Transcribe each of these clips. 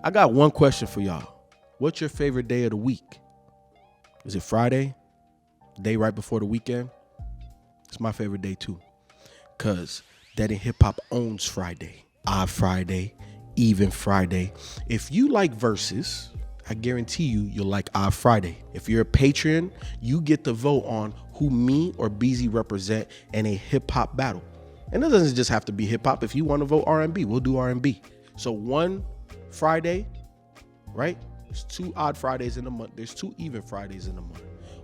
I got one question for y'all. What's your favorite day of the week? Is it Friday? Day right before the weekend? It's my favorite day too. Cause Dead in Hip Hop owns Friday. Odd Friday, Even Friday. If you like verses, I guarantee you'll like Odd Friday. If you're a Patreon, you get to vote on who me or Beezy represent in a hip hop battle. And it doesn't just have to be hip hop. If you want to vote R&B, we'll do R&B. So one Friday, right? There's 2 odd Fridays in a month. There's 2 even Fridays in a month.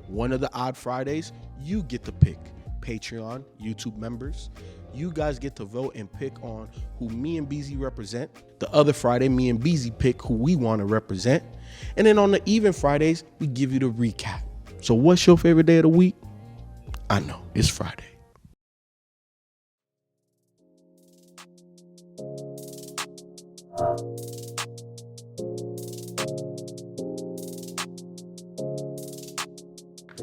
One of the odd Fridays, you get to pick. Patreon, YouTube members, you guys get to vote and pick on who me and Beezy represent. The other Friday, me and Beezy pick who we want to represent. And then on the even Fridays, we give you the recap. So what's your favorite day of the week? I know, it's Friday.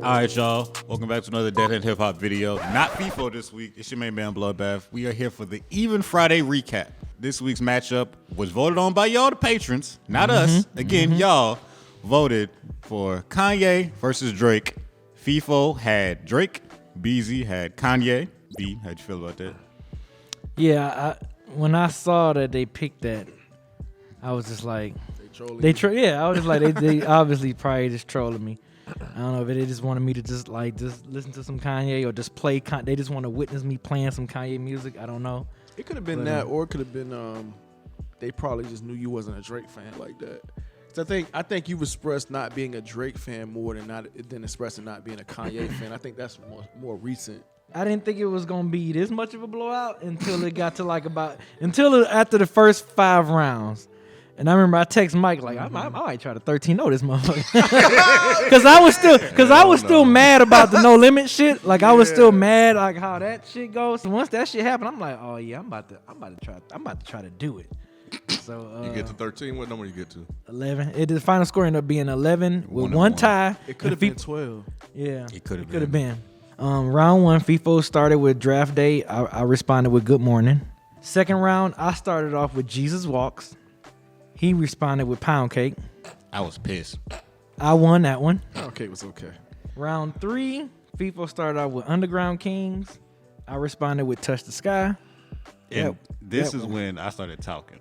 All right, y'all. Welcome back to another Dead End Hip Hop video. Not Feefo this week. It's your main man, Bloodbath. We are here for the Even Friday recap. This week's matchup was voted on by y'all, the patrons, not us. Again, y'all voted for Kanye versus Drake. Feefo had Drake. Beezy had Kanye. B, how'd you feel about that? Yeah, when I saw that they picked that, I was just like, I was just like, they obviously probably just trolling me. I don't know if they just wanted me to just listen to some Kanye or just play. They just want to witness me playing some Kanye music. I don't know. It could have been that, or it could have been they probably just knew you wasn't a Drake fan like that. So I think you've expressed not being a Drake fan more than expressing not being a Kanye fan. I think that's more recent. I didn't think it was gonna be this much of a blowout until it got to after the first 5 rounds. And I remember I text Myke like I might try to 13-0 this motherfucker because I was still mad about the No Limit shit. Like I was still mad like how that shit goes. So once that shit happened, I'm like, oh yeah, I'm about to try to do it. So you get to 13. What number you get to? 11. The final score ended up being 11 with one tie. It could have been 12. Yeah, it could have been. Round 1, Feefo started with Draft Day. I responded with Good Morning. Second round, I started off with Jesus Walks. He responded with Pound Cake. I was pissed. I won that one. Pound Cake was okay. Round 3, Feefo started off with Underground Kings. I responded with Touch the Sky. And this is when I started talking.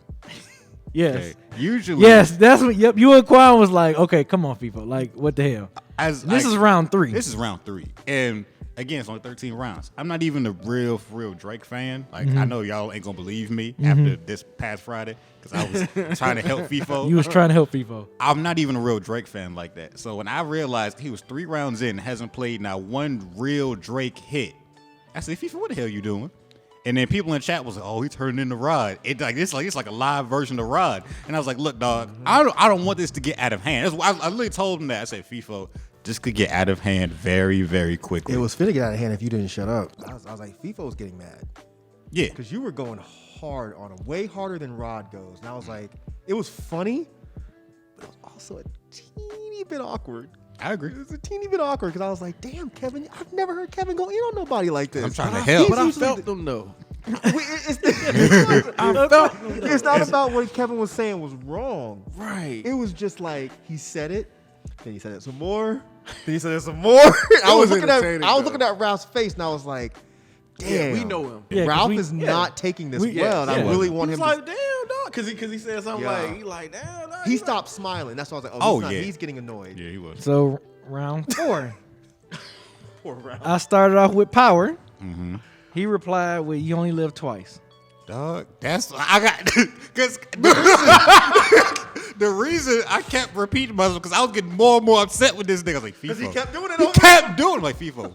Yes. Okay. Usually. Yes, that's what. Yep. You and Quan was like, okay, come on, Feefo. Like, what the hell? This is round 3. This is round 3, and again, it's only 13 rounds. I'm not even a real Drake fan. Like, I know y'all ain't gonna believe me after this past Friday because I was trying to help Feefo. You was trying to help Feefo. I'm not even a real Drake fan like that. So when I realized he was 3 rounds in, hasn't played now one real Drake hit, I said, Feefo, what the hell you doing? And then people in the chat was like, "Oh, he turned into Rod." It's like a live version of Rod. And I was like, "Look, dog, I don't want this to get out of hand." That's why I literally told him that. I said, "Feefo, this could get out of hand very, very quickly." It was finna get out of hand if you didn't shut up. I was like, Feefo was getting mad. Yeah, because you were going hard on him, way harder than Rod goes. And I was like, it was funny, but it was also a teeny bit awkward. I agree. It was a teeny bit awkward because I was like, damn, Kevin, I've never heard Kevin go in on nobody like this. I'm trying to help. But I felt them though. It's not about what Kevin was saying was wrong. Right. It was just like he said it, then he said it some more, then he said it some more. I was looking at Ralph's face and I was like, damn, yeah, we know him. Yeah, Ralph is not taking this well. And I really want him to. He's like, damn, dog. Because he said something like, damn, dog. He stopped smiling. That's why I was like, he's getting annoyed. Yeah, he was. So round 4. Poor Ralph. I started off with Power. Mm-hmm. He replied with "You only live twice." Dog, I got because the reason I kept repeating myself because I was getting more and more upset with this nigga. I was like, Feefo. Because he kept doing it. He kept doing it. Like, Feefo,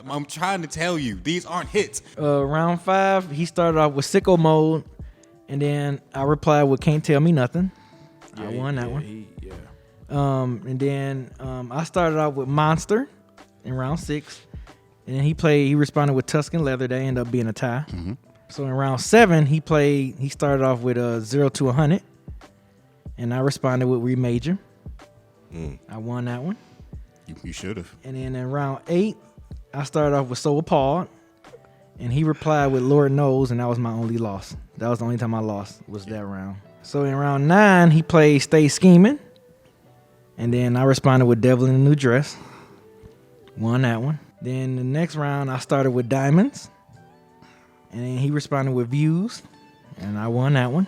I'm trying to tell you, these aren't hits. Round 5, he started off with Sicko Mode, and then I replied with "Can't Tell Me Nothing." I won that one. And then I started off with Monster in round 6. And then he responded with Tuscan Leather. That ended up being a tie. Mm-hmm. So in round 7, he started off with 0 to 100. And I responded with Remajor. I won that one. You should have. And then in round 8, I started off with So Appalled. And he replied with Lord Knows, and that was my only loss. That was the only time I lost was that round. So in round 9, he played Stay Scheming. And then I responded with Devil in a New Dress. Won that one. Then the next round, I started with Diamonds. And then he responded with Views. And I won that one.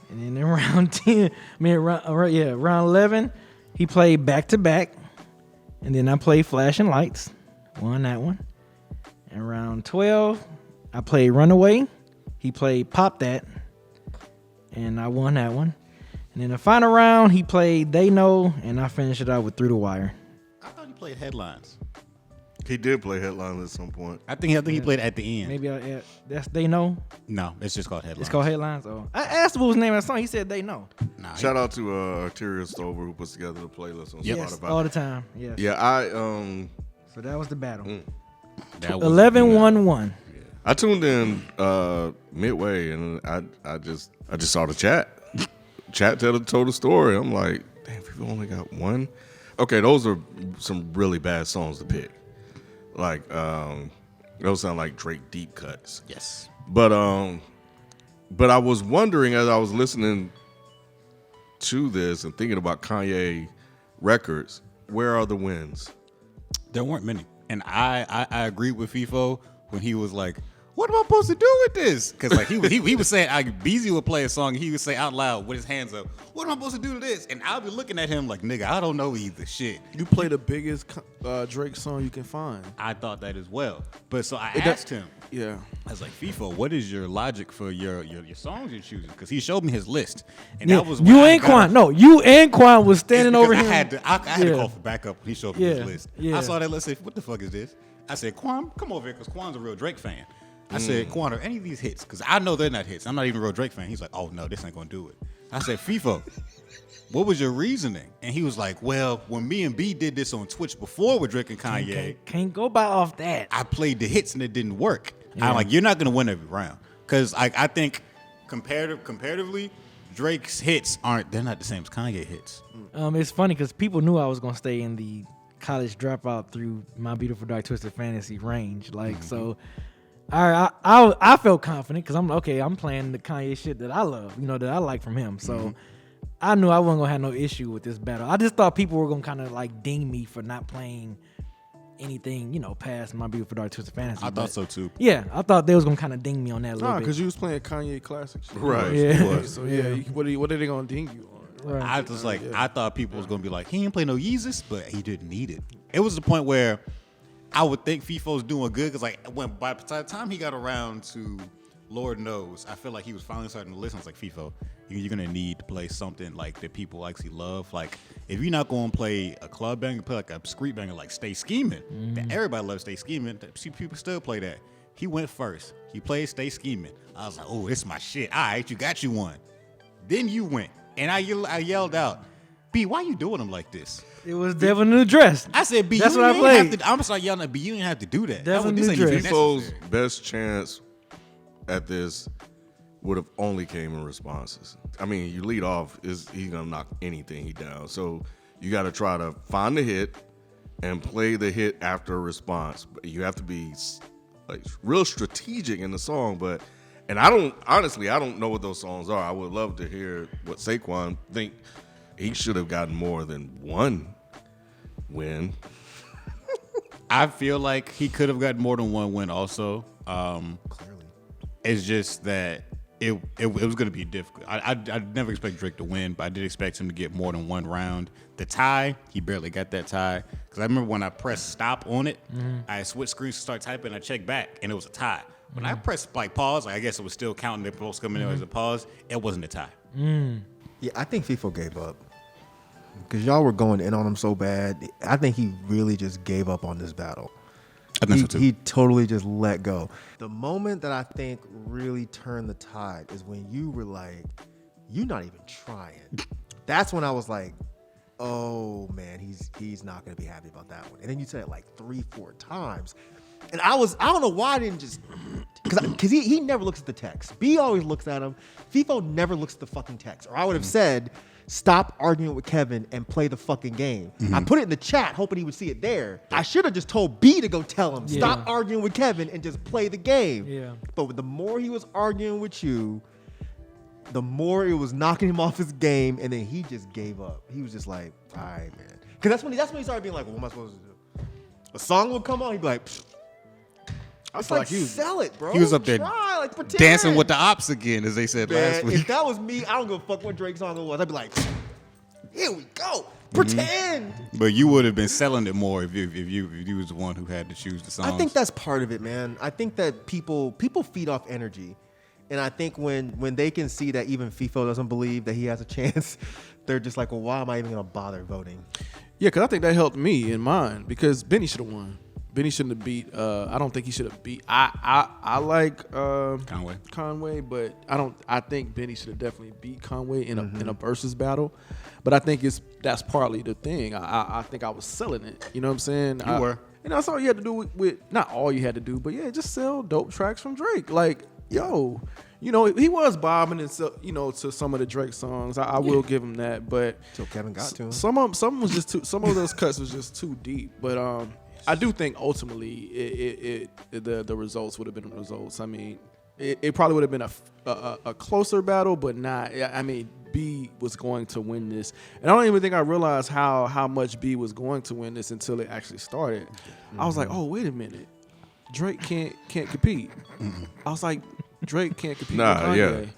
And then in round 10, round 11, he played Back to Back. And then I played Flashing Lights. Won that one. And round 12, I played Runaway. He played Pop That. And I won that one. And in the final round, he played They Know. And I finished it out with Through the Wire. I thought he played Headlines. He did play Headlines at some point. I think he played at the end. Maybe that's They Know. No, it's just called Headlines. It's called Headlines. Oh, I asked what was the name of the song. He said They Know. Nah, Shout out to Arterial Stover who puts together the playlist on Yes, Spotify. all the time. Yes. Yeah, So that was the battle. that was 11-1-1. I tuned in midway and I just saw the chat. Chat told the story. I'm like, damn, people only got one. Okay, those are some really bad songs to pick. Like, those sound like Drake deep cuts. Yes. But I was wondering as I was listening to this and thinking about Kanye records, where are the wins? There weren't many. And I agree with Feefo when he was like, what am I supposed to do with this? Because like he was saying, Beezy would play a song, he would say out loud with his hands up, what am I supposed to do to this? And I'll be looking at him like, nigga, I don't know either. Shit. You play the biggest Drake song you can find. I thought that as well. But so I asked him, Yeah. I was like, Feefo, what is your logic for your songs you're choosing? Because he showed me his list. And Yeah, that was you and Quan. No, you and Quan was standing over I him. had to call for backup when he showed me his list. Yeah. I saw that list. I said, what the fuck is this? I said, Quan, come over here, because Quan's a real Drake fan. I said, Quan, are any of these hits? Because I know they're not hits. I'm not even a real Drake fan. He's like, oh, no, this ain't going to do it. I said, Feefo, what was your reasoning? And he was like, well, when me and B did this on Twitch before with Drake and Kanye, Can't go by off that. I played the hits and it didn't work. Yeah. I'm like, you're not going to win every round. Because I think comparatively, Drake's hits they're not the same as Kanye hits. It's funny because people knew I was gonna stay in the college dropout through My Beautiful Dark Twisted Fantasy range. Like so, I felt confident because I'm playing the Kanye shit that I love, that I like from him. So I knew I wasn't gonna have no issue with this battle. I just thought people were gonna kind of like ding me for not playing anything, past My Beautiful Dark Twisted Fantasy. I thought so too. Yeah, I thought they was gonna kind of ding me on that a little bit. because you was playing Kanye classics. Right. Yeah. So yeah, what are they gonna ding you on? Right. I was like, I thought people was gonna be like, he didn't play no Yeezus, but he didn't need it. It was the point where I would think Feefo's doing good because by the time he got around to Lord Knows, I feel like he was finally starting to listen. I was like, Feefo, you're gonna need to play something like that people actually love. Like if you're not gonna play a club banger, play like a street banger like Stay Scheming. That everybody loves Stay Scheming. People still play that. He went first. He played Stay Scheming. I was like, oh, this is my shit. All right, you got you one. Then you went. And I yelled out, B, why you doing them like this? It was Devil in the Dress. I said, B, That's you what I ain't played. have to, I'm sorry, yelling at B, you didn't have to do that. Devil in This the ain't even Dress. Feefo's necessary. best chance at this would have only came in responses. I mean, you lead off, he's gonna knock anything he down. So you got to try to find the hit and play the hit after a response. But you have to be like real strategic in the song. And I don't know what those songs are. I would love to hear what Saquon think. He should have gotten more than one win. I feel like he could have gotten more than one win also. Clearly. It's just that it was going to be difficult. I never expect Drake to win, but I did expect him to get more than one round. The tie, he barely got that tie. Because I remember when I pressed stop on it, I switched screens to start typing, I checked back, and it was a tie. When I pressed pause, I guess it was still counting the post coming in as a pause, it wasn't a tie. Yeah, I think Feefo gave up. Because y'all were going in on him so bad. I think he really just gave up on this battle. I think so too. He totally just let go. The moment that I think really turned the tide is when you were like, you're not even trying. That's when I was like, oh man, he's not going to be happy about that one. And then you said it like 3-4 times. And I don't know why I didn't just, because he never looks at the text. B always looks at him. Feefo never looks at the fucking text. Or I would have said, stop arguing with Kevin and play the fucking game. I put it in the chat hoping he would see it there. I should have just told B to go tell him, stop arguing with Kevin and just play the game. Yeah. But the more he was arguing with you, the more it was knocking him off his game, and then he just gave up. He was just like, all right, man. Because that's when he started being like, what am I supposed to do? A song would come on, he'd be like, pfft. It's like, sell it, bro. He was up there Try, like, pretend. dancing with the ops again, as they said last Man, week. if that was me, I don't give a fuck what Drake song it was. I'd be like, here we go. Pretend. But you would have been selling it more if you was the one who had to choose the songs. I think that's part of it, man. I think that people feed off energy. And I think when they can see that even Feefo doesn't believe that he has a chance, they're just like, well, why am I even going to bother voting? Yeah, because I think that helped me in mine because Benny should have won. Benny shouldn't have beat. I don't think he should have beat. I like Conway, but I think Benny should have definitely beat Conway in a versus battle. But I think that's partly the thing. I think I was selling it. You know what I'm saying? You were. And that's all you had to do with not all you had to do, but yeah, just sell dope tracks from Drake. Like, yo, you know, he was bobbing and to some of the Drake songs. I will give him that, but Till Kevin got to him. some of them was just too. Some of those cuts was just too deep. But I do think ultimately the results would have been the results. I mean, it probably would have been a closer battle, but not. I mean, B was going to win this, and I don't even think I realized how much B was going to win this until it actually started. I was like, oh, wait a minute, Drake can't compete. I was like, Drake can't compete with Kanye.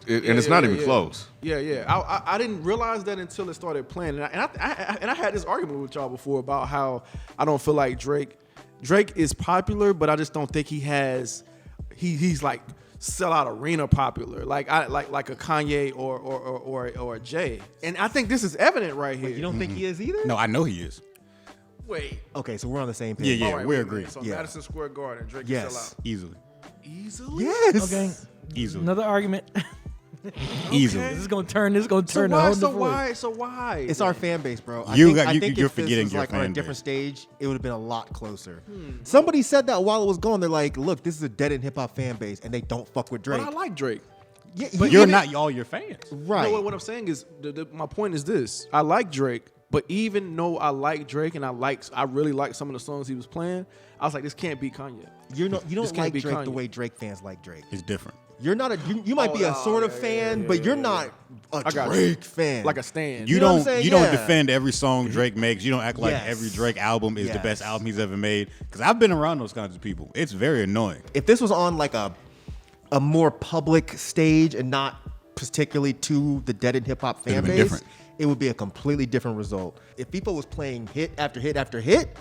And it's not even close. I didn't realize that until it started playing, and I had this argument with y'all before about how I don't feel like Drake is popular, but I just don't think he's like sell out arena popular like a Kanye or a Jay, and I think this is evident right here. You don't think he is either? No, I know he is. Wait. Okay, so we're on the same page. Yeah, All right, we wait, agree. So Yeah. Madison Square Garden, Drake can Yes. sell out Easily. easily. Yes. Okay. Easily. Another argument. Easily. This is gonna turn a whole So different way. why? So why? It's our fan base, bro. I You're think forgetting if this was your like on a fan different base. stage, it would have been a lot closer. Somebody said that while it was going. They're like, look, this is a dead end hip hop fan base, and they don't fuck with Drake. But I like Drake. Yeah, But you're not all your fans. right. No, what I'm saying is, my point is this: I like Drake, but even though I like Drake and I really like some of the songs he was playing, I was like, this can't be Kanye. You This don't can't like be Drake the Kanye. way Drake fans like Drake. It's different. You're not you might be a sort of fan, but you're not a I got Drake fan. Like a stand. You know what I'm don't saying? you don't Yeah. defend every song Drake makes. You don't act like Yes. every Drake album is the best Yes. album he's ever made. Because I've been around those kinds of people. It's very annoying. If this was on like a more public stage and not particularly to the dead end hip hop fan It'd base, been different. it would be a completely different result. If people was playing hit after hit after hit,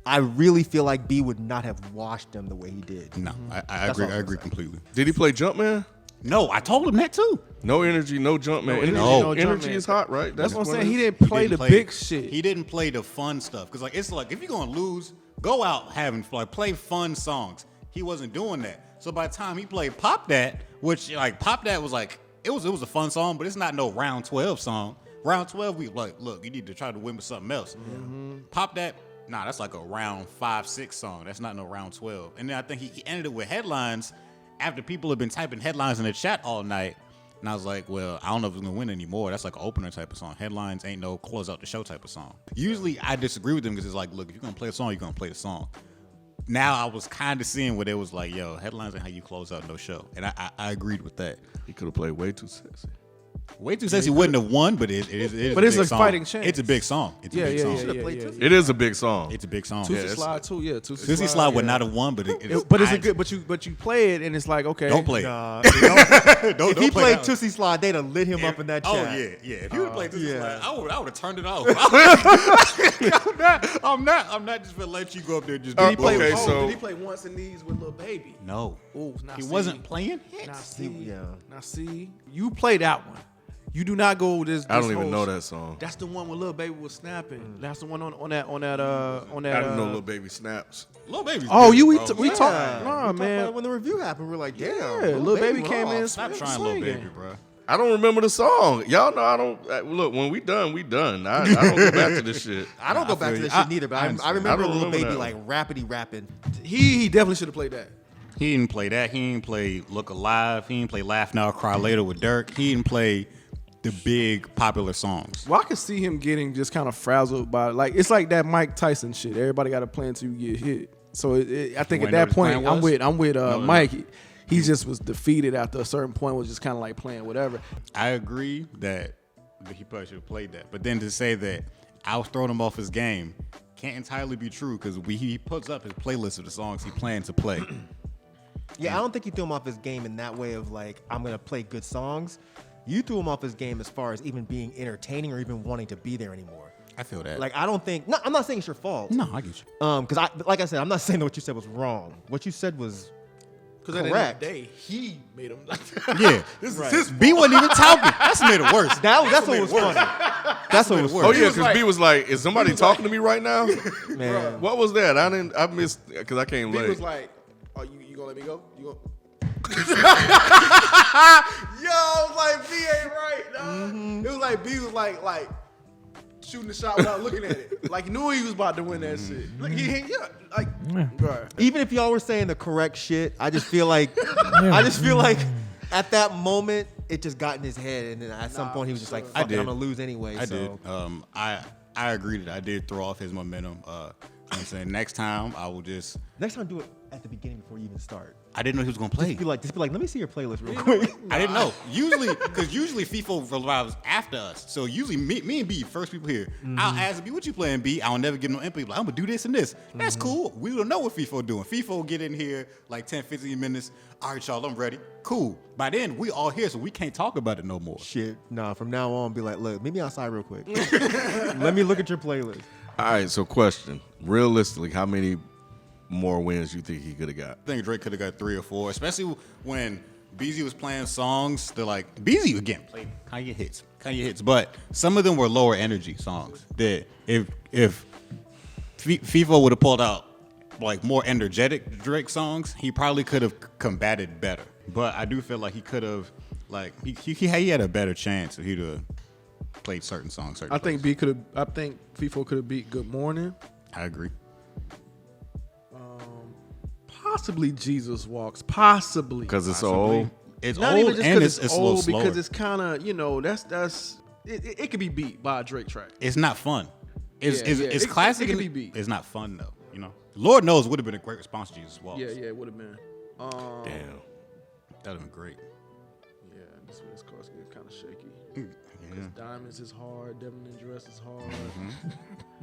I really feel like B would not have washed them the way he did. No, I That's agree. all I I'm agree saying. completely. Did he play Jumpman? No, I told him that too. No energy, no jump man. energy, No, no jump energy man. is hot, right? That's what I'm saying. it He is. didn't play didn't the big shit. He didn't play the fun stuff. Because like it's like if you're gonna lose, go out having like play fun songs. He wasn't doing that. So by the time he played Pop That, which like Pop That was like it was a fun song, but it's not no round 12 song. Round 12, we like, look, you need to try to win with something else. Pop That, nah, that's like a round 5-6 song. That's not no round 12. And then I think he ended it with headlines after people have been typing headlines in the chat all night. And I was like, well, I don't know if it's gonna win anymore. That's like an opener type of song. Headlines ain't no close out the show type of song. Usually I disagree with them because it's like, look, if you're gonna play a song, you're gonna play the song. Now I was kind of seeing where they was like, yo, headlines ain't how you close out no show. And I agreed with that. He could have played way too sexy. Way Too Sexy wouldn't have won, but it is But it's big a song. fighting chance. It's a big song. It's a big song. It is a big song. It's a big song. Tootsie Yeah, Slide too, yeah. Tootsie Slide would not have won, but But it's a good. But you play it and it's like okay. Don't play. Nah, Don't if he play played that. Tussy Slide, they'd have lit him up in that chat. Oh yeah. If you would have played Tootsie yeah. Slide, I would have turned it off. I'm not just gonna let you go up there and just. Did he play? Okay, oh, so- did he play Once in These with Lil Baby? No. Ooh, now He see. wasn't playing Now hits. see, yeah. now see, you play that one. You do not go with this. I don't this even whole know shit. that song. That's the one where Lil Baby was snapping. That's the one on that. I didn't know Lil Baby snaps. Lil Baby's Oh, good, we bro. we Yeah. talked. We Nah, talked about man. it when the review happened, we were like, damn. Yeah, Lil Baby came went in. off. Stop trying Lil Baby, bro. I don't remember the song. Y'all know I don't. Look, when we done, we done. I don't go back to this shit. I don't go back to this shit neither, but I remember I don't Lil remember Baby that like rapidy rapping. He definitely should have played that. He didn't play that. He didn't play Look Alive. He didn't play Laugh Now, Cry Later with Dirk. He didn't play the big popular songs. Well, I could see him getting just kind of frazzled by like it's like that Mike Tyson shit. Everybody got to play until you get hit. So I think You at ain't know that what his point, plan was? I'm with No. Mike. he just was defeated after a certain point. Was just kind of like playing whatever. I agree that he probably should have played that. But then to say that I was throwing him off his game can't entirely be true because he puts up his playlist of the songs he planned to play. Yeah, I don't think you threw him off his game in that way of like, I'm going to play good songs. You threw him off his game as far as even being entertaining or even wanting to be there anymore. I feel that. Like, I don't think, no, I'm not saying it's your fault. No, I get you. Because like I said, I'm not saying that what you said was wrong. What you said was Because at the end of correct. the day, he made him. Yeah. This Right. is his. B wasn't even talking. That's made it worse. That's what was funny. That's what was Oh funny. yeah, because B was like, "Is somebody talking to me right now?" Man. What was that? I missed because I came He late. was like, "Oh, you gonna let me go? You gonna?" Yo, I was like, B ain't right. Dog. It was like B was like shooting the shot without looking at it. Like he knew he was about to win that shit. Like, right. Even if y'all were saying the correct shit, I just feel like at that moment it just got in his head, and then at some point he was just like, I "Fuck it, did. I'm gonna lose anyway." I so. did. I agree that I did throw off his momentum. You know what I'm saying? Next time I will just. Next time, do it at the beginning before you even start. I didn't know he was gonna play. Just be like, let me see your playlist real quick. I didn't know. Usually Feefo arrives after us. So usually me and B, first people here. I'll ask B, what you playing, B? I'll never give no input. Like, I'm gonna do this and this. That's cool. We don't know what Feefo doing. Feefo will get in here like 10, 15 minutes. All right, y'all, I'm ready. Cool. By then, we all here, so we can't talk about it no more. Shit, nah. From now on, be like, look, meet me outside real quick. Let me look at your playlist. All right, so question: realistically, how many more wins you think he could have got? I think Drake could have got 3 or 4, especially when Beezy was playing songs. They're like, Beezy, again, played Kanye hits. But some of them were lower energy songs that if Feefo would have pulled out like more energetic Drake songs, he probably could have combated better. But I do feel like he could have, like, he had a better chance if he'd have played certain songs. I think B could have. I think Feefo could have beat Good Morning. I agree. Possibly Jesus Walks. Possibly. Because it's so Possibly. old. It's Not old even just and because it's it's a little old, slower. because it's kind of that's it could be beat by a Drake track. It's not fun. It's Yeah, yeah. it's It- classic. it can and be beat. It's not fun though. You know, Lord knows would have been a great response to Jesus Walks. Yeah, it would have been. Damn. That'd have been great. Yeah, this one is kind of shaky. Yeah. Because Diamonds is hard, Devil in Dress is hard.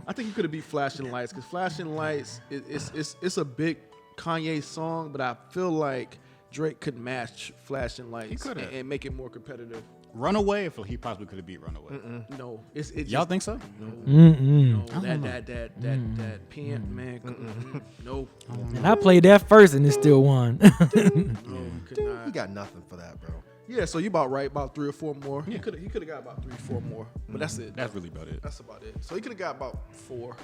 I think you could have beat Flashing Lights, because Flashing Lights it's a big Kanye song, but I feel like Drake could match Flashing Lights could have. and make it more competitive. Runaway, if he possibly could have beat Runaway. No, it's Y'all think so? Mm-mm. no, that pen man. No, And I played that first, and it still won. no, could Dude, not. he got nothing for that, bro. Yeah, so you about right, about 3 or 4 more. He could have got about 3 or 4 more, but that's it. That's really about it. That's about it. So he could have got about 4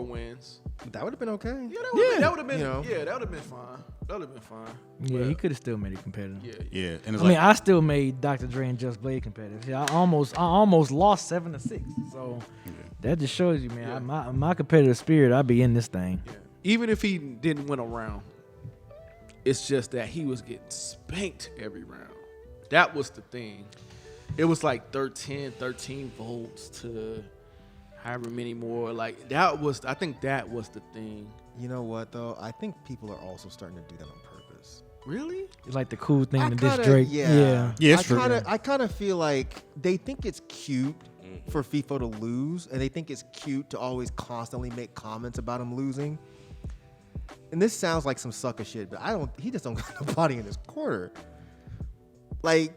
wins. That would have been okay. Yeah, that would have been. You know. Yeah, that would have been fine. That would have been fine. Yeah, he could have still made it competitive. Yeah, Yeah, and it's I mean, I still made Dr. Dre and Just Blade competitive. Yeah, I almost lost 7-6. So that just shows you, man. Yeah. My competitive spirit, I be in this thing. yeah. Even if he didn't win a round, it's just that he was getting spanked every round. That was the thing. It was like 13 votes to however many more. Like I think that was the thing. You know what though? I think people are also starting to do that on purpose. Really? It's like the cool thing I to diss kinda- Drake. Yeah, Yeah, it's true. I kind of feel like they think it's cute for Feefo to lose, and they think it's cute to always constantly make comments about him losing. And this sounds like some sucker shit, but he just don't got nobody in his corner. Like,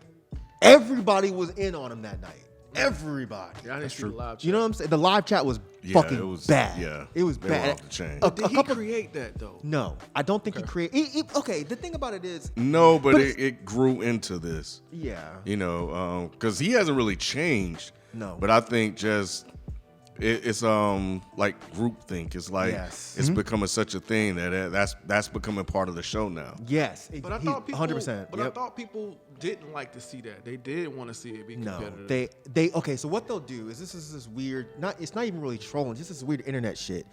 everybody was in on him that night. Everybody. Yeah, I didn't see the live chat. You know what I'm saying? The live chat was Yeah, fucking it was bad. Yeah, It was they were bad. off the chain. Did he create that though? No, I don't think he created. Okay, the thing about it is, No, but But it grew into this. yeah, You know, because he hasn't really changed. No. But I think just it's like groupthink. It's like Yes. it's becoming such a thing that's becoming part of the show now. yes, But I thought people 100%. But I thought people didn't like to see that. They did want to see it be No, competitive. they okay. So what they'll do is this is this weird. It's not even really trolling. Just this weird internet shit,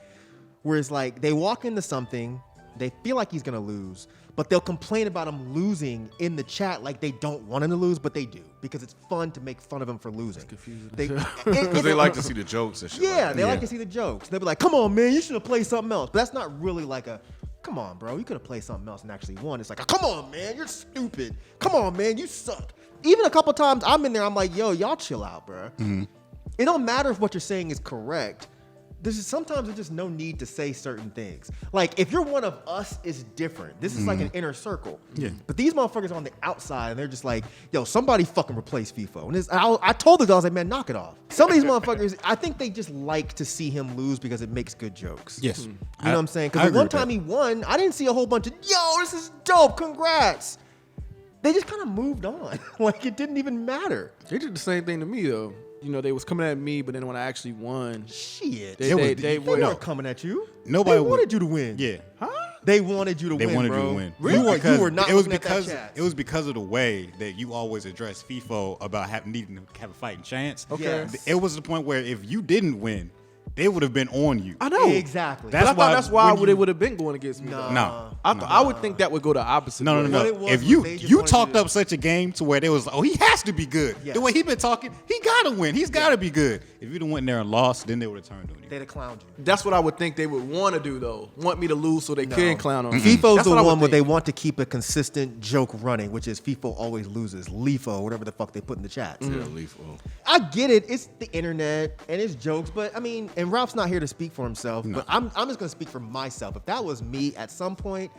where it's like they walk into something, they feel like he's gonna lose, but they'll complain about him losing in the chat like they don't want him to lose, but they do because it's fun to make fun of him for losing. It's confusing. Because they like to see the jokes and shit. Yeah, like they that. like to see the jokes. They'll be like, "Come on, man, you should have played something else." But that's not really like a come on, bro. You could have played something else and actually won. It's like, come on, man. You're stupid. Come on, man. You suck. Even a couple times I'm in there, I'm like, yo, y'all chill out, bro. It don't matter if what you're saying is correct. Sometimes there's just no need to say certain things. Like, if you're one of us, it's different. This is like an inner circle. Yeah. But these motherfuckers are on the outside, and they're just like, yo, somebody fucking replace Feefo. And I told the guys, like, man, knock it off. Some of these motherfuckers, I think they just like to see him lose because it makes good jokes. Yes. You know what I'm saying? I Because agree one with time that. he won, I didn't see a whole bunch of, yo, this is dope, congrats. They just kind of moved on. Like, it didn't even matter. They did the same thing to me though. You know, they was coming at me, but then when I actually won, Shit. they weren't coming at you. Nobody They would- wanted you to win. Yeah. They wanted you to They win, wanted bro. you to win. Really? You were not it was looking at that because chat. it was because of the way that you always address Feefo about needing to have a fighting chance. Okay. Yes. It was the point where if you didn't win, they would have been on you. I know Exactly. But I thought that's why when they you- would have been going against me. though. No. I would think that would go the opposite. No, way. no, What no. it was If was you they just you wanted talked to- up such a game to where they was like, oh, he has to be good. Yes. The way he been talking, he gotta win. He's gotta be good. If you'd have went there and lost, then they would have turned on you. They'd have clowned you. That's what I would think they would want to do though. Want me to lose so they can clown on me. FIFO's That's the what I would one where they think. want to keep a consistent joke running, which is FIFO always loses. LIFO, whatever the fuck they put in the chats. Yeah, lethal. I get it. It's the internet and it's jokes, but I mean, and Ralph's not here to speak for himself, but I'm just gonna speak for myself. If that was me at some point,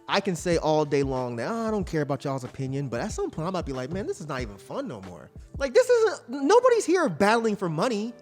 I can say all day long that I don't care about y'all's opinion, but at some point I might be like, man, this is not even fun no more. Like, this isn't, nobody's here battling for money.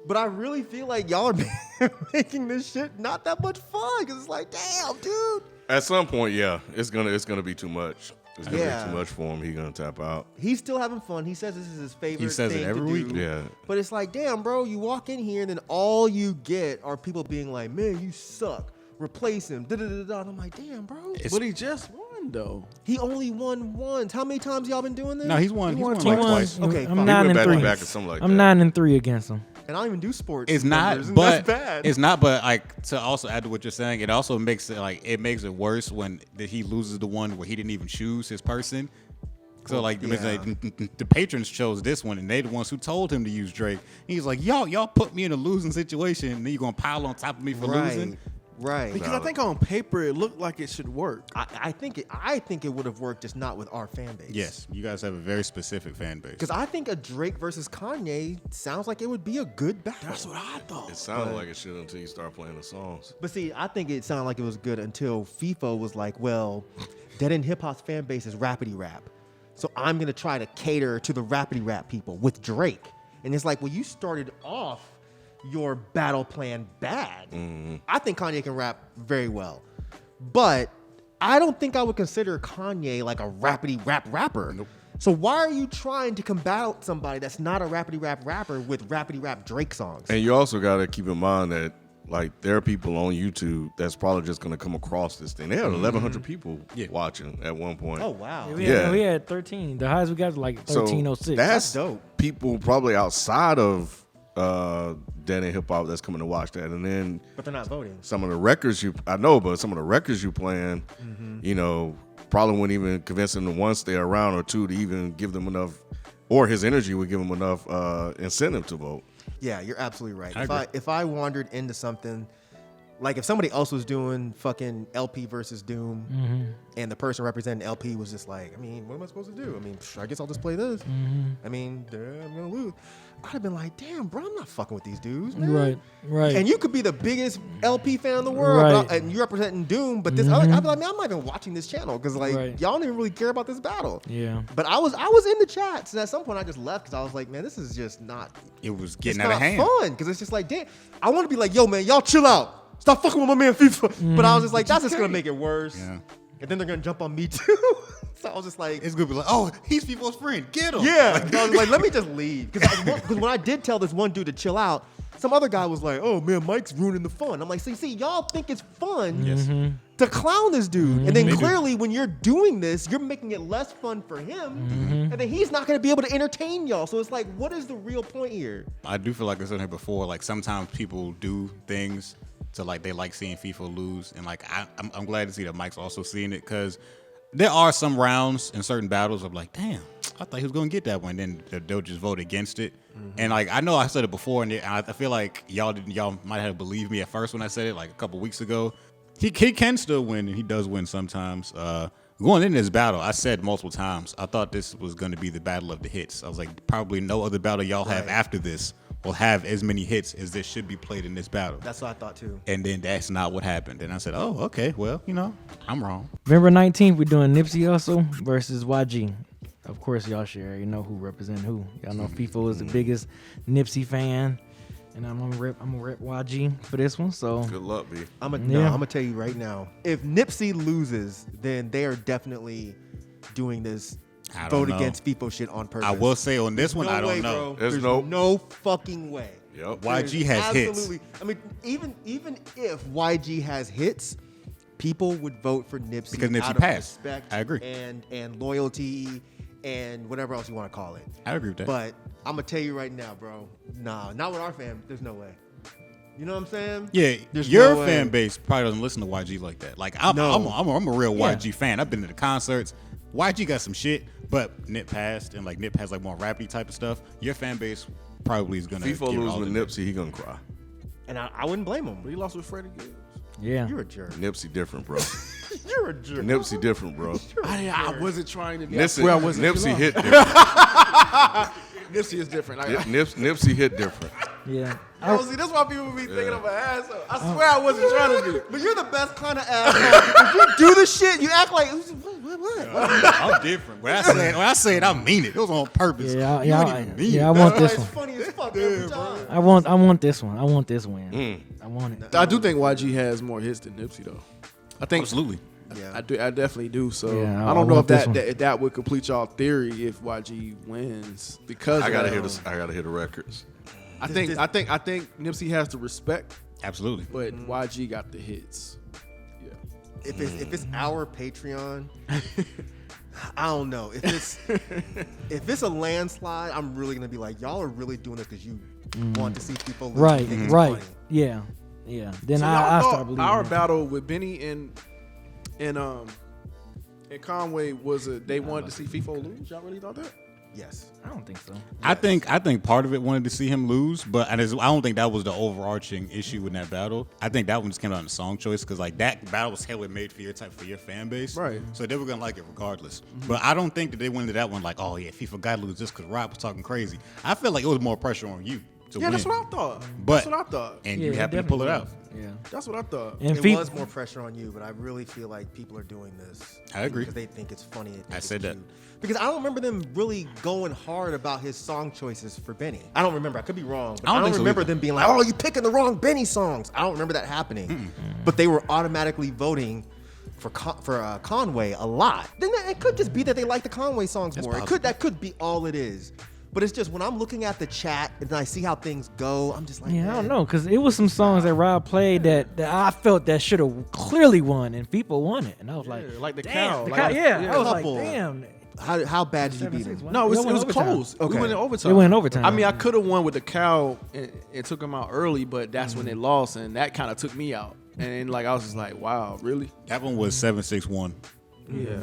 But I really feel like y'all are making this shit not that much fun because it's like, damn, dude. At some point, yeah, it's gonna be too much. It's gonna Yeah. be too much for him. He's gonna tap out. He's still having fun. He says this is his favorite He says it thing every to week. do. Yeah. But it's like, damn, bro, you walk in here and then all you get are people being like, man, you suck. Replace him. Da-da-da-da. And I'm like, damn, bro. But he just won though. He only won once. How many times y'all been doing this? No, he's won. He's won He like won. twice. Okay, I'm fuck. nine He went and back three. to back or something like I'm that. 9 and 3 against him. And I don't even do sports. It's not, numbers, and but that's bad. it's not. But like to also add to what you're saying, it also makes it like it makes it worse when he loses the one where he didn't even choose his person. So like, Yeah. the patrons chose this one, and they the ones who told him to use Drake. He's like, y'all put me in a losing situation, and then you gonna pile on top of me for losing. Right. Because I think on paper it looked like it should work. I think it would have worked, just not with our fan base. Yes, you guys have a very specific fan base. Because I think a Drake versus Kanye sounds like it would be a good battle. That's what I thought. It sounded like it should until you start playing the songs. But see, I think it sounded like it was good until FIFO was like, well, Dead End Hip Hop's fan base is rapidy rap. So I'm going to try to cater to the rapidy rap people with Drake. And it's like, well, you started off your battle plan bad. I think Kanye can rap very well. But I don't think I would consider Kanye like a rapidy rap rapper. Nope. So why are you trying to combat somebody that's not a rapidy rap rapper with rapidy rap Drake songs? And you also got to keep in mind that like there are people on YouTube that's probably just gonna come across this thing. They had 1,100 people watching at one point. Oh, wow. We had 13. The highest we got was like 1306. So That's dope. People probably outside of Dead End Hip Hop that's coming to watch that, and then But they're not voting. some of the records I know, but some of the records you playing, you know, probably wouldn't even convince him to one stay around or two to even give them enough, or his energy would give him enough incentive to vote. Yeah, you're absolutely right. I agree. If I wandered into something, like if somebody else was doing fucking LP versus Doom, and the person representing LP was just like, I mean, what am I supposed to do? I mean, I guess I'll just play this. I mean, I'm gonna lose. I'd have been like, damn, bro, I'm not fucking with these dudes, man. Right. And you could be the biggest LP fan in the world, Right. and you're representing Doom, but this other, I'd be like, man, I'm not even watching this channel because like Right. y'all don't even really care about this battle. Yeah. But I was in the chats, and at some point I just left because I was like, man, this is just not. It was It's getting out not of hand. fun because it's just like, damn, I want to be like, yo, man, y'all chill out. Stop fucking with my man FIFA. But I was just like, that's just gonna make it worse. Yeah. And then they're gonna jump on me too. So I was just like, It's gonna be like, oh, he's people's friend. Get him. yeah. So I was like, let me just leave. Because when I did tell this one dude to chill out, some other guy was like, oh man, Mike's ruining the fun. I'm like, see, y'all think it's fun to clown this dude. And then clearly when you're doing this, you're making it less fun for him. And then he's not gonna be able to entertain y'all. So it's like, what is the real point here? I do feel like I said here before. Like sometimes people do things to like they like seeing FIFA lose, and like I'm glad to see that Mike's also seeing it because there are some rounds in certain battles of like, damn, I thought he was gonna get that one. Then they'll just vote against it, and like I know I said it before, and I feel like y'all might have believed me at first when I said it like a couple weeks ago. He can still win, and he does win sometimes. Going into this battle, I said multiple times, I thought this was going to be the battle of the hits. I was like, probably no other battle y'all have after this will have as many hits as there should be played in this battle. That's what I thought too. And then that's not what happened. And I said, oh, okay, well, I'm wrong. November 19th, we're doing Nipsey Hussle versus YG. Of course, y'all should already know who represent who. Y'all know Feefo is the biggest Nipsey fan, and I'm gonna rep YG for this one. So Good luck, B. I'm gonna tell you right now. If Nipsey loses, then they are definitely doing this I don't vote know. against Feefo shit on purpose. I will say on this one, No I don't way, know. Bro. There's no fucking way. Yep. YG has hits. Absolutely. I mean, even if YG has hits, people would vote for Nipsey Because Nipsey out of passed. respect I agree. and loyalty and whatever else you want to call it. I agree with that. But I'm gonna tell you right now, bro. Nah, not with our fam. There's no way. You know what I'm saying? Yeah, There's your no way. fan base probably doesn't listen to YG like that. Like I'm a real YG fan. I've been to the concerts. YG got some shit, but Nip passed, and like Nip has like more rappy type of stuff. Your fan base probably is gonna. Feefo give lose all with of it. Nipsey, he gonna cry. And I wouldn't blame him. But he lost with Freddie Gibbs. yeah, You're a jerk. Nipsey different, bro. You're a jerk. Nipsey different, bro. I wasn't trying to be. Nipsey hit different. Nipsey is different. Nipsey hit different. yeah. See, that's why people be thinking I'm an asshole. I swear I wasn't trying to be. But you're the best kind of asshole. If you do the shit, you act like what? I'm different. When I say it, I mean it. It was on purpose. Yeah, You ain't even mean it. I want this It's one. funny as fuck every time. I want this one. I want this win. I want it. I do think YG has more hits than Nipsey though. I think Absolutely. Yeah. I definitely do. So Yeah, I don't know want if this one. that would complete y'all theory if YG wins because I gotta of hear that. this. I gotta hear the records. I think Nipsey has the respect, Absolutely. but YG got the hits. Yeah. If it's our Patreon, I don't know. If it's a landslide, I'm really gonna be like, y'all are really doing this because you want to see people lose. Right, You think it's right. funny. Yeah, yeah. Then So I y'all start thought believing our it. battle with Benny and Conway was they wanted to see Feefo lose. Y'all really thought that? Yes. I don't think so. I think part of it wanted to see him lose, but I don't think that was the overarching issue in that battle. I think that one just came down to song choice because like that battle was hella made for your fan base, Right. So they were gonna like it regardless. But I don't think that they went into that one like, oh yeah, FIFA got to lose just because Rob was talking crazy. I feel like it was more pressure on you to Yeah, win. that's what I thought. But That's what I thought. and Yeah, you it happened to pull it definitely out. was. Yeah. That's what I thought. And It Feef- was more pressure on you, but I really feel like people are doing this. I agree. Because they think it's funny. They think I it's said that. cute. Because I don't remember them really going hard about his song choices for Benny. I don't remember. I could be wrong. But I I don't don't think so remember either. them being like, oh, you picking the wrong Benny songs. I don't remember that happening. But they were automatically voting for Conway a lot. Then it could just be that they like the Conway songs more. possible. That could be all it is. But it's just when I'm looking at the chat and I see how things go, I'm just like, Yeah, I don't man, know, because it was some songs that Rob played that I felt that should have clearly won, and people won it, and I was like, Yeah, like the damn, cow. the Like, cow, yeah. yeah, I was like, couple. damn. How bad did you beat him? 7-6, No, it was went overtime. close. Okay. We went in overtime. It went in overtime. I mean, I could have won with the cow and took him out early, but that's when they lost, and that kind of took me out. And like I was just like, wow, really? That one was 7-6-1. Yeah,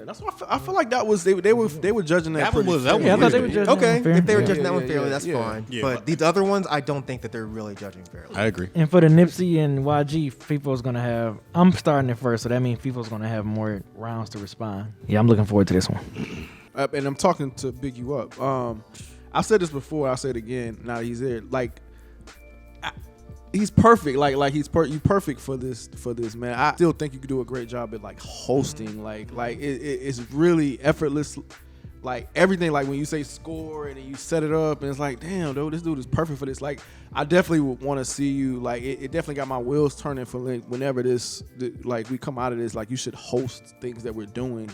that's what I feel like that was they were judging that. That one pretty was- that fair. one Yeah, I thought they Really? were judging Okay, it fair. if they were Yeah. judging that Yeah, one yeah, fairly, yeah, that's yeah. fine. Yeah. But these other ones, I don't think that they're really judging fairly. I agree. And for the Nipsey and YG, FIFO's gonna have. I'm starting it first, so that means FIFO's gonna have more rounds to respond. Yeah, I'm looking forward to this one. And I'm talking to Big You Up. I said this before. I'll say it again. Now that he's there, like he's perfect. Like you perfect for this man. I still think you could do a great job at like hosting. Like it's really effortless. Like everything. Like when you say score and then you set it up, and it's like, damn, dude, this dude is perfect for this. Like I definitely would want to see you. Like it definitely got my wheels turning for like whenever like we come out of this. Like you should host things that we're doing.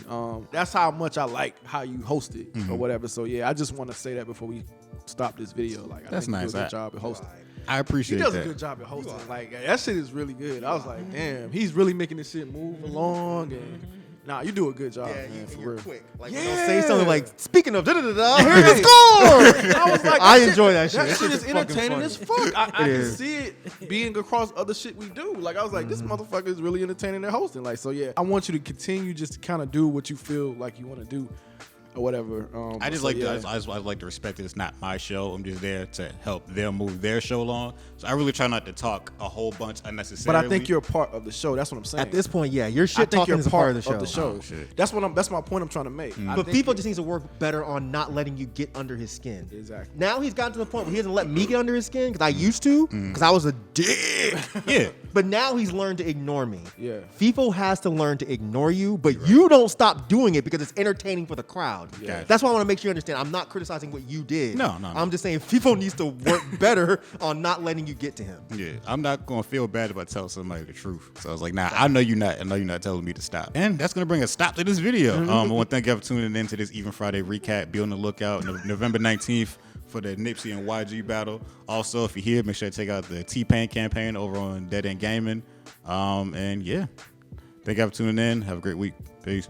That's how much I like how you host it or whatever. So yeah, I just want to say that before we stop this video. Like I That's think you nice. do a good job at hosting. I He appreciate does a that. good job at hosting. Like that shit is really good. I was like, damn, he's really making this shit move along. And nah, you do a good job, man, for you're real. quick. Like Yeah. they'll say something like, speaking of da-da-da-da, here's the score. I was like, I that enjoy that shit. That That shit shit's is entertaining as fuck. I can is. see it being across other shit we do. Like I was like, this motherfucker is really entertaining at hosting. Like so, yeah. I want you to continue just to kind of do what you feel like you want to do. or whatever. I just so, like yeah. I like to respect that it's not my show. I'm just there to help them move their show along. So I really try not to talk a whole bunch unnecessarily. But I think you're a part of the show. That's what I'm saying. At this point, yeah, your I shit think talking you're is a part of the show. Oh, shit. That's my point I'm trying to make. I But think Feefo just needs to work better on not letting you get under his skin. Exactly. Now he's gotten to the point where he doesn't let me get under his skin because I used to, because I was a dick. Yeah. But now he's learned to ignore me. Yeah. Feefo has to learn to ignore you, but you don't stop doing it because it's entertaining for the crowd. Gotcha. That's why I want to make sure you understand. I'm not criticizing what you did. No. I'm just saying Feefo needs to work better on not letting you get to him. Yeah, I'm not gonna feel bad about telling somebody the truth. So I was like, nah, I know you're not telling me to stop. And that's gonna bring a stop to this video. I want to thank you for tuning in to this Even Friday recap. Be on the lookout November 19th for the Nipsey and YG battle. Also, if you're here, make sure to check out the T-Pain campaign over on Dead End Gaming. And yeah, thank you for tuning in. Have a great week. Peace.